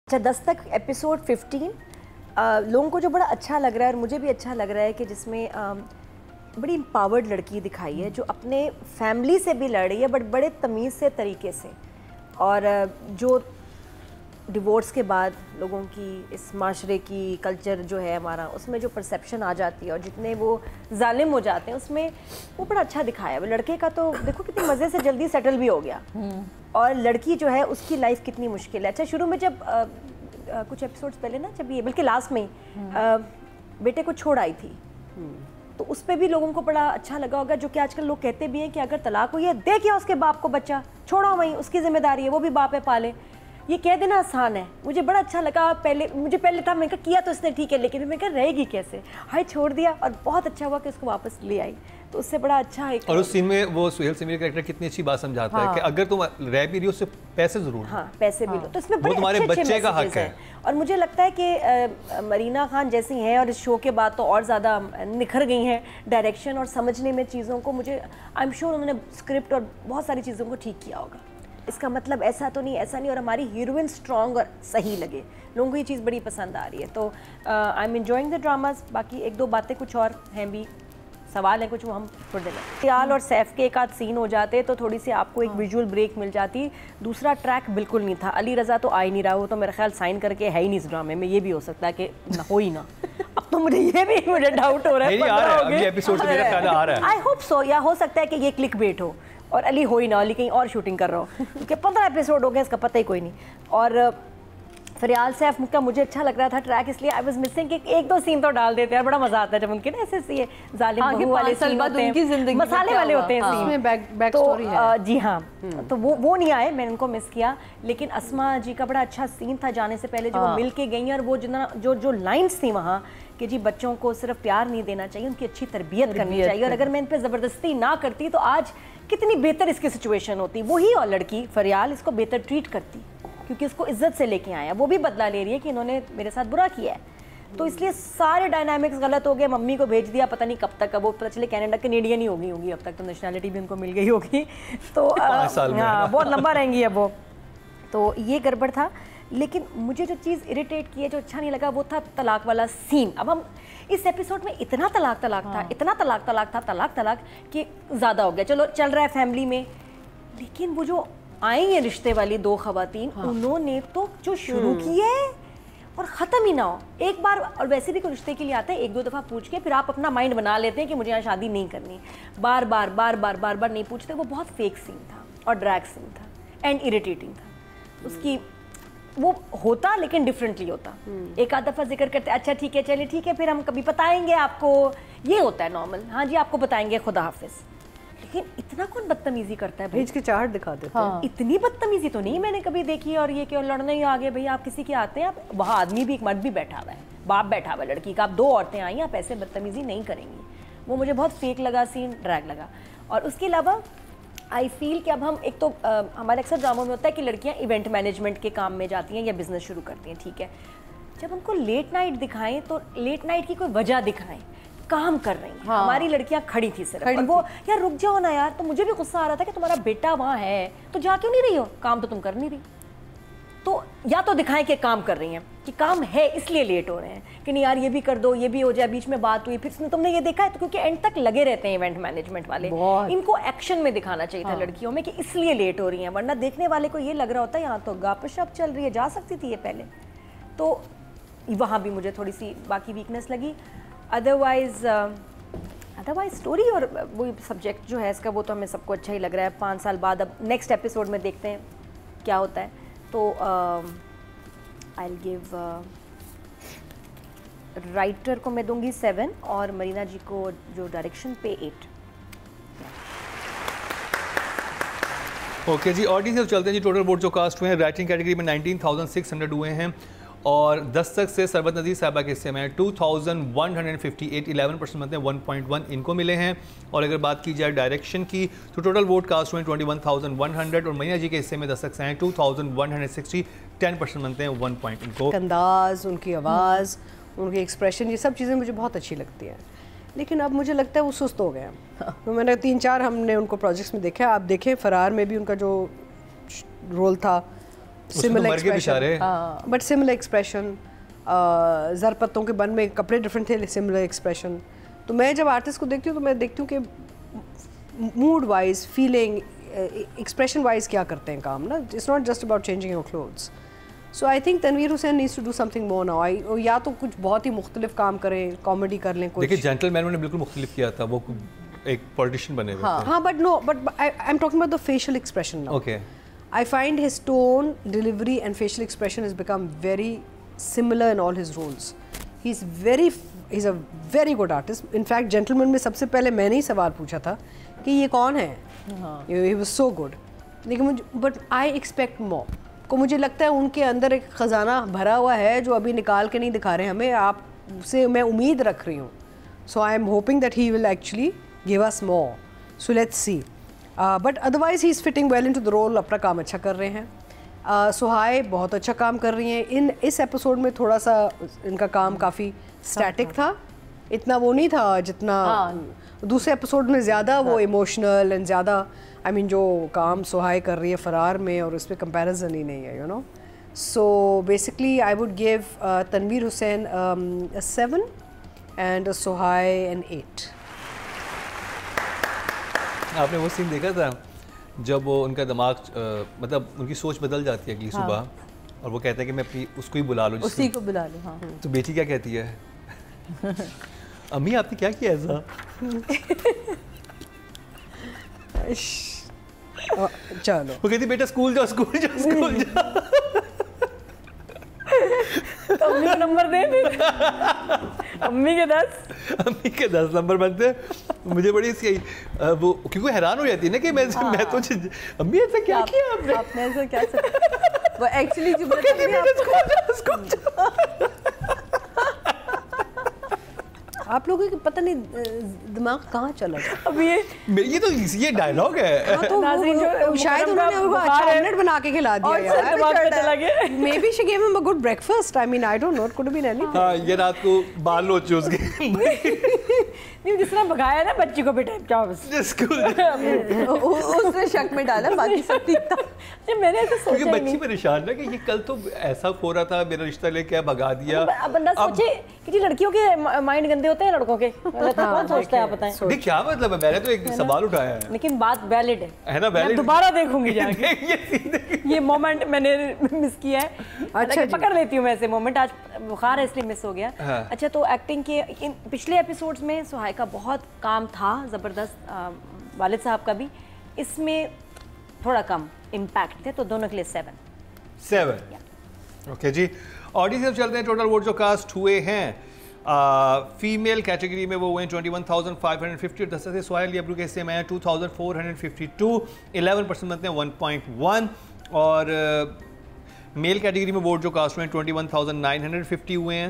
अच्छा, दस्तक एपिसोड 15 लोगों को जो बड़ा अच्छा लग रहा है और मुझे भी अच्छा लग रहा है कि जिसमें बड़ी एम्पावर्ड लड़की दिखाई है जो अपने फैमिली से भी लड़ रही है बट बड़े तमीज़ से तरीके से, और जो डिवोर्स के बाद लोगों की इस माशरे की कल्चर जो है हमारा उसमें जो परसेप्शन आ जाती है और जितने वो जालिम हो जाते हैं उसमें वो बड़ा अच्छा दिखाया है। लड़के का तो देखो कितने मज़े से जल्दी सेटल भी हो गया और लड़की जो है उसकी लाइफ कितनी मुश्किल है। अच्छा, शुरू में जब कुछ एपिसोड्स पहले ना, जब ये बल्कि लास्ट में बेटे को छोड़ आई थी तो उस पर भी लोगों को बड़ा अच्छा लगा होगा, जो कि आजकल लोग कहते भी हैं कि अगर तलाक हुई है दे क्या उसके बाप को बच्चा, छोड़ो वहीं, उसकी जिम्मेदारी है, वो भी बाप है पाले। ये कह देना आसान है, मुझे बड़ा अच्छा लगा। मुझे पहले था, मैंने कहा किया तो इसने ठीक है, लेकिन मैं कहा रहेगी कैसे, हाय छोड़ दिया और बहुत अच्छा हुआ कि उसको वापस ले आई, तो उससे बड़ा अच्छा है। और उस सीन में वो सुहेल सिमरी का कैरेक्टर कितनी अच्छी बात समझाता है कि अगर तुम रह भी रही हो उससे पैसे जरूर, हाँ पैसे भी लो, तो इसमें वो तुम्हारे बच्चे का हक है। और मुझे लगता है कि मरीना खान जैसी हैं और इस शो के बाद तो और ज़्यादा निखर गई हैं डायरेक्शन और समझने में चीज़ों को। मुझे आई एम श्योर उन्होंने स्क्रिप्ट और बहुत सारी चीज़ों को ठीक किया होगा। इसका मतलब ऐसा तो नहीं, ऐसा नहीं, और हमारी हीरोइन स्ट्रॉन्ग और सही लगे लोगों को, ये चीज़ बड़ी पसंद आ रही है। तो I am enjoying the dramas. बाकी एक दो बातें कुछ और हैं भी, सवाल है कुछ, वो हम थोड़ी देर में। सियाल और सैफ के एक आध सीन हो जाते तो थोड़ी सी आपको एक विजुअल ब्रेक मिल जाती। दूसरा ट्रैक बिल्कुल नहीं था। अली रज़ा तो आ ही नहीं रहा, वो तो मेरा ख्याल साइन करके है ही नहीं इस ड्रामे में। ये भी हो सकता है कि ना हो ही ना। अब तो मुझे डाउट हो रहा है। आई होप सो, या हो सकता है कि ये क्लिक बेट हो और अली हो ही ना, अली कहीं और शूटिंग कर रहा हो, क्योंकि 15 एपिसोड हो गए, इसका पता ही कोई नहीं। और फरियाल सैफ का मुझे अच्छा लग रहा था ट्रैक, इसलिए आई वाज मिसिंग कि एक दो सीन तो डाल देते हैं, बड़ा मजा आता है जब उनके ना ऐसे जालिम बहू वाले सीन होते हैं, मसाले वाले होते हैं सीन, बैक स्टोरी है। जी हाँ, तो वो नहीं आए, मैंने उनको मिस किया। लेकिन अस्मा जी का बड़ा अच्छा सीन था जाने से पहले, जो वो मिल के गई और वो जो लाइन्स थी वहाँ कि जी बच्चों को सिर्फ प्यार नहीं देना चाहिए, उनकी अच्छी तरबियत करनी चाहिए, और अगर मैं इन पर ज़बरदस्ती ना करती तो आज कितनी बेहतर इसकी सिचुएशन होती। वही और लड़की फरियाल इसको बेहतर ट्रीट करती, क्योंकि इसको इज्जत से लेके आया, वो भी बदला ले रही है कि इन्होंने मेरे साथ बुरा किया है। तो इसलिए सारे डायनामिक्स गलत हो गए। मम्मी को भेज दिया, पता नहीं कब तक, अब वो पता चले कैनेडियन ही होगी अब तक, तो नेशनैलिटी भी उनको मिल गई होगी, तो हाँ बहुत लंबा रहेंगी अब वो। तो ये गड़बड़ था। लेकिन मुझे जो चीज़ इरिटेट की है, जो अच्छा नहीं लगा, वो था तलाक वाला सीन। अब हम इस एपिसोड में इतना तलाक था, इतना तलाक कि ज़्यादा हो गया। चलो चल रहा है फैमिली में, लेकिन वो जो आई हैं रिश्ते वाली दो खवातीन, उन्होंने तो जो शुरू की है और ख़त्म ही ना हो एक बार। और वैसे भी कोई रिश्ते के लिए आता है, एक दो दफ़ा पूछ के फिर आप अपना माइंड बना लेते हैं कि मुझे यहाँ शादी नहीं करनी, बार बार नहीं पूछते। वो बहुत फेक सीन था और ड्रैग सीन था एंड इरिटेटिंग था। उसकी वो होता लेकिन डिफरेंटली होता। एक आध दफ़ा जिक्र करते, अच्छा ठीक है, चलिए ठीक है, फिर हम कभी बताएंगे आपको, ये होता है नॉर्मल, हाँ जी आपको बताएंगे, खुदा हाफिज़। लेकिन इतना कौन बदतमीजी करता है, भेज के चाहत दिखा देते हैं। इतनी बदतमीजी तो नहीं मैंने कभी देखी। और ये क्यों लड़ने ही आगे, भाई आप किसी के आते हैं, आप वहाँ आदमी भी, एक मर्द भी बैठा हुआ है, बाप बैठा हुआ है लड़की का, आप दो औरतें आई, आप ऐसे बदतमीजी नहीं करेंगी। वो मुझे बहुत फेक लगा सीन, ड्रैग लगा। और उसके अलावा आई फील कि अब हम एक तो हमारे अक्सर ड्रामों में होता है कि लड़कियाँ इवेंट मैनेजमेंट के काम में जाती हैं या बिजनेस शुरू करती हैं, ठीक है। जब उनको लेट नाइट दिखाएं तो लेट नाइट की कोई वजह दिखाएं, काम कर रही हैं। हमारी लड़कियां खड़ी थी सिर्फ, और वो यार रुक जाओ ना यार। तो मुझे भी गुस्सा आ रहा था कि तुम्हारा बेटा वहाँ है तो जा क्यों नहीं रही हो, काम तो तुम कर नहीं रही। तो या तो दिखाएं कि काम कर रही हैं, कि काम है इसलिए लेट हो रहे हैं, कि नहीं यार ये भी कर दो, ये भी हो जाए, बीच में बात हुई, फिर तुमने ये देखा है, तो क्योंकि एंड तक लगे रहते हैं इवेंट मैनेजमेंट वाले, इनको एक्शन में दिखाना चाहिए था लड़कियों में कि इसलिए लेट हो रही हैं, वरना देखने वाले को ये लग रहा होता है यहाँ तो गपशप चल रही है, जा सकती थी ये पहले। तो वहाँ भी मुझे थोड़ी सी बाकी वीकनेस लगी। अदरवाइज स्टोरी और वो सब्जेक्ट जो है इसका, वो तो हमें सबको अच्छा ही लग रहा है। 5 साल बाद अब नेक्स्ट एपिसोड में देखते हैं क्या होता है। तो आई विल गिव राइटर को मैं दूंगी 7 और मरीना जी को जो डायरेक्शन पे 8। ओके जी, ऑडियंस से चलते हैं जी। टोटल वोट जो कास्ट हुए हैं राइटिंग कैटेगरी में 19,600 हुए हैं, और दस्तक से सरबत नज़ीर साहबा के हिस्से में 2,158 11% बनते हैं, 1.1 इनको मिले हैं। और अगर बात की जाए डायरेक्शन की तो टोटल वोट कास्ट हुए 21,100, और मरीना जी के हिस्से में दस्तक से हैं 2,160 10% बनते हैं, 1 पॉइंट इनको। अंदाज, उनकी आवाज़, उनके एक्सप्रेशन, ये सब चीज़ें मुझे बहुत अच्छी लगती हैं। लेकिन अब मुझे लगता है वो सुस्त हो गए हैं। तो मैंने 3-4 हमने उनको प्रोजेक्ट्स में देखा। आप देखें फरार में भी उनका जो रोल था सिमिलर मर के बेचारे। एक्सप्रेशन, बट सिमिलर एक्सप्रेशन, ज़रपत्तों के बन में कपड़े डिफरेंट थे, सिमिलर एक्सप्रेशन। तो मैं जब आर्टिस्ट को देखती हूँ तो मैं देखती हूँ कि mood wise, feeling, expression wise क्या करते हैं काम ना, it's not just about changing your clothes. So I think Tanveer Hussain needs to do something more now. या तो कुछ बहुत ही मुख्तलिफ काम करें, कॉमेडी कर लें कुछ। देखिए जेंटलमैन ने बिल्कुल मुख्तलिफ किया था, वो एक पॉलिटिशियन बने हुए थे। हाँ, but I am talking about the facial expression now. Okay, I find his tone, delivery and facial expression has become very similar in all his roles. He's a very good artist. In fact, Gentleman में सबसे पहले मैंने ही सवाल पूछा था कि ये कौन है? He was so good. लेकिन मुझे, but I expect more. को मुझे लगता है उनके अंदर एक ख़जाना भरा हुआ है जो अभी निकाल के नहीं दिखा रहे हमें, आपसे मैं उम्मीद रख रही हूँ. So I am hoping that he will actually give us more. So let's see. But otherwise he is fitting well into the role, अपना काम अच्छा कर रहे हैं। सुहाय बहुत अच्छा काम कर रही हैं। इस एपिसोड में थोड़ा सा इनका काम काफ़ी स्टैटिक था, इतना वो नहीं था जितना दूसरे एपिसोड में ज़्यादा वो इमोशनल एंड ज़्यादा, आई मीन जो काम सुहाय कर रही है फरार में और उस पर कंपेरिजन ही नहीं है, you know. So basically I would give Tanveer Hussain 7 and सुहाय एन 8। आपने वो सीन देखा था जब वो उनका दिमाग मतलब उनकी सोच बदल जाती है अगली सुबह, और वो कहता है कि मैं अपनी उसको ही बुला लूँ, उसी को बुला लूँ। हाँ। तो बेटी क्या कहती है? अम्मी आपने क्या किया ऐसा? चलो, वो कहती बेटा स्कूल जाओ, स्कूल जाओ, स्कूल जाओ। तो अम्मी को नंबर दे फिर। अम्मी के 10, अम्मी के 10 नंबर बनते हैं। मुझे बड़ी सी वो क्योंकि हैरान हो जाती है ना कि मैं तो अम्मी ऐसा क्या किया आपने ऐसा क्या वो एक्चुअली जो आप लोगों को पता नहीं दिमाग कहाँ चला गया। अब ये डायलॉग है। हाँ, तो शायद उन्होंने उनको अच्छा ऑमलेट बना के खिला दिया यार। दिमाग पे चला गया। Maybe she give him a good breakfast, I mean I don't know, it could been anything. हाँ, ये रात को बाल लोचे उसके। नहीं, जिस तरह भगाया ना बच्ची को बेटा जाओ बस स्कूल। उसने शक में डाला, बाकी सब ठीक था। मैंने ऐसा सोचा क्योंकि बच्ची परेशान ना कि ये कल तो ऐसा हो रहा था, मेरा रिश्ता लेके भगा दिया। अब बंदा सोचे कि जी लड़कियों के माइंड गंदे होते हैं लड़कों के, कौन सोचता है आप बताएं? नहीं, क्या मतलब है, मैंने तो एक सवाल उठाया है। लेकिन बात वैलिड है ना, वैलिड। दोबारा देखूंगी जाके। ये मोमेंट मैंने मिस किया है। अच्छा, पकड़ लेती हूँ मैं ऐसे मोमेंट, आज बुखार है इसलिए मिस हो गया। हाँ। अच्छा, तो एक्टिंग के इन पिछले एपिसोड्स में सुहाय का बहुत काम था ज़बरदस्त, वालिद साहब का भी, इसमें थोड़ा कम इम्पैक्ट थे, तो दोनों के लिए 7। ओके जी, ऑडियंस से चलते हैं। टोटल वोट जो कास्ट हुए हैं फीमेल कैटेगरी में वो हुए 21,550, और 10 से सुहाइल अब्रू के हिस्से में आया 2,452, 11% बनते हैं 1.1, और मेल कैटेगरी में वोट जो कास्ट हुए हैं 21,950 हुए हैं,